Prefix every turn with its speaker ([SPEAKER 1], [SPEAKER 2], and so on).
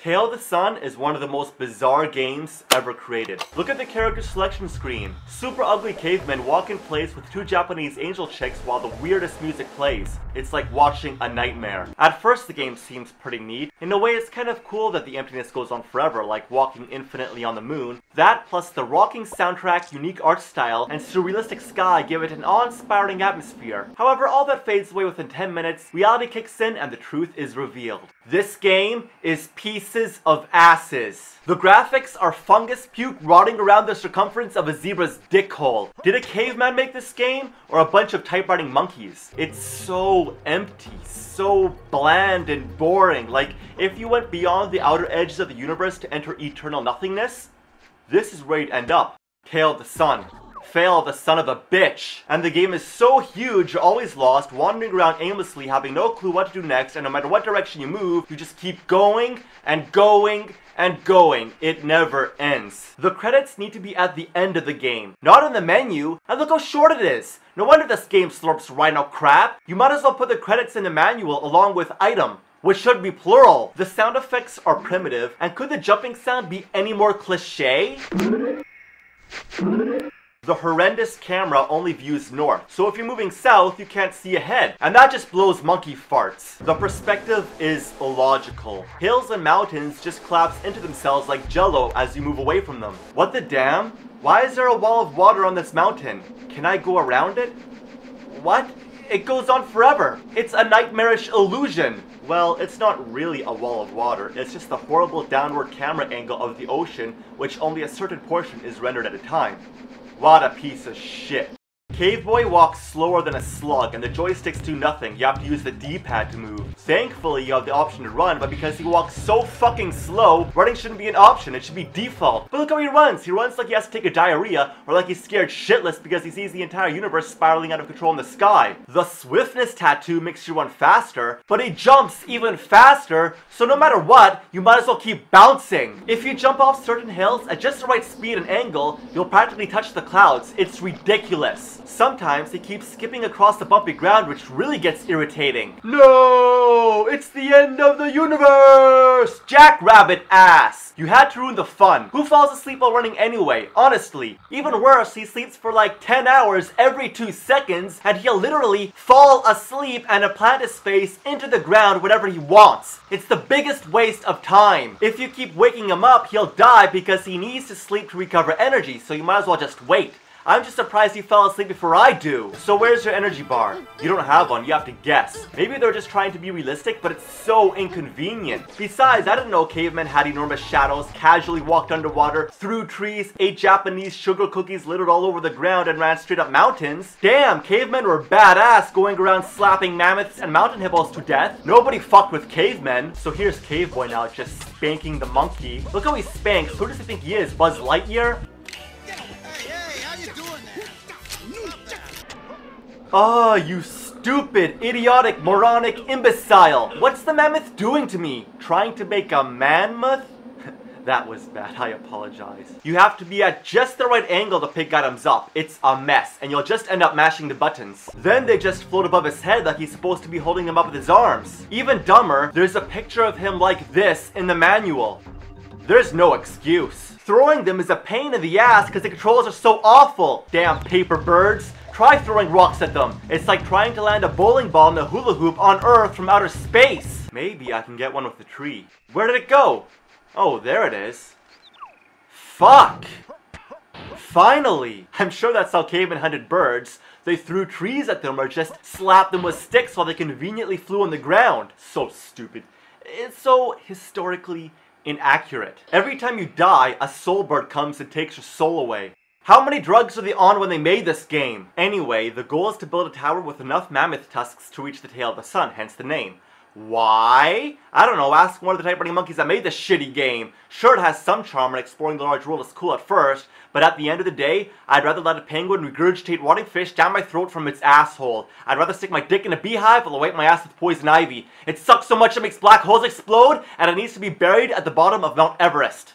[SPEAKER 1] Tale of the Sun is one of the most bizarre games ever created. Look at the character selection screen. Super ugly cavemen walk in place with two Japanese angel chicks while the weirdest music plays. It's like watching a nightmare. At first the game seems pretty neat. In a way it's kind of cool that the emptiness goes on forever, like walking infinitely on the moon. That plus the rocking soundtrack, unique art style, and surrealistic sky give it an awe-inspiring atmosphere. However, all that fades away within 10 minutes, reality kicks in and the truth is revealed. This game is pieces of asses. The graphics are fungus puke rotting around the circumference of a zebra's dick hole. Did a caveman make this game, or a bunch of typewriting monkeys? It's so empty, so bland and boring. Like, if you went beyond the outer edges of the universe to enter eternal nothingness, this is where you'd end up. Tale of the Sun. Fail the son of a bitch. And the game is so huge, you're always lost, wandering around aimlessly, having no clue what to do next, and no matter what direction you move, you just keep going and going and going. It never ends. The credits need to be at the end of the game, not in the menu. And look how short it is. No wonder this game slurps rhino crap. You might as well put the credits in the manual along with item, which should be plural. The sound effects are primitive, and could the jumping sound be any more cliche? The horrendous camera only views north, so if you're moving south, you can't see ahead, and that just blows monkey farts. The perspective is illogical. Hills and mountains just collapse into themselves like jello as you move away from them. What the damn? Why is there a wall of water on this mountain? Can I go around it? What? It goes on forever. It's a nightmarish illusion. Well, it's not really a wall of water, it's just the horrible downward camera angle of the ocean, which only a certain portion is rendered at a time. What a piece of shit. Cave Boy walks slower than a slug and the joysticks do nothing. You have to use the D-pad to move. Thankfully, you have the option to run, but because he walks so fucking slow, running shouldn't be an option, it should be default. But look how he runs! He runs like he has to take a diarrhea, or like he's scared shitless because he sees the entire universe spiraling out of control in the sky. The swiftness tattoo makes you run faster, but he jumps even faster, so no matter what, you might as well keep bouncing. If you jump off certain hills at just the right speed and angle, you'll practically touch the clouds. It's ridiculous. Sometimes he keeps skipping across the bumpy ground, which really gets irritating. No! It's the end of the universe! Jackrabbit ass! You had to ruin the fun. Who falls asleep while running anyway? Honestly. Even worse, he sleeps for like 10 hours every 2 seconds, and he'll literally fall asleep and implant his face into the ground whenever he wants. It's the biggest waste of time. If you keep waking him up, he'll die because he needs to sleep to recover energy, so you might as well just wait. I'm just surprised he fell asleep before I do. So where's your energy bar? You don't have one, you have to guess. Maybe they're just trying to be realistic, but it's so inconvenient. Besides, I didn't know cavemen had enormous shadows, casually walked underwater, through trees, ate Japanese sugar cookies littered all over the ground, and ran straight up mountains. Damn, cavemen were badass going around slapping mammoths and mountain hippos to death. Nobody fucked with cavemen. So here's Cave Boy now, just spanking the monkey. Look how he spanks. Who does he think he is, Buzz Lightyear? Ah, you stupid, idiotic, moronic imbecile! What's the mammoth doing to me? Trying to make a man-moth? That was bad, I apologize. You have to be at just the right angle to pick items up. It's a mess, and you'll just end up mashing the buttons. Then they just float above his head like he's supposed to be holding them up with his arms. Even dumber, there's a picture of him like this in the manual. There's no excuse. Throwing them is a pain in the ass because the controls are so awful. Damn paper birds. Try throwing rocks at them. It's like trying to land a bowling ball in a hula hoop on Earth from outer space. Maybe I can get one with the tree. Where did it go? Oh, there it is. Fuck! Finally! I'm sure that's how cavemen hunted birds. They threw trees at them or just slapped them with sticks while they conveniently flew on the ground. So stupid. It's so historically inaccurate. Every time you die, a soul bird comes and takes your soul away. How many drugs were they on when they made this game? Anyway, the goal is to build a tower with enough mammoth tusks to reach the Tail of the Sun, hence the name. Why? I don't know, ask one of the typewriting monkeys that made this shitty game. Sure, it has some charm and exploring the large world is cool at first, but at the end of the day, I'd rather let a penguin regurgitate rotting fish down my throat from its asshole. I'd rather stick my dick in a beehive while I wipe my ass with poison ivy. It sucks so much it makes black holes explode, and it needs to be buried at the bottom of Mount Everest.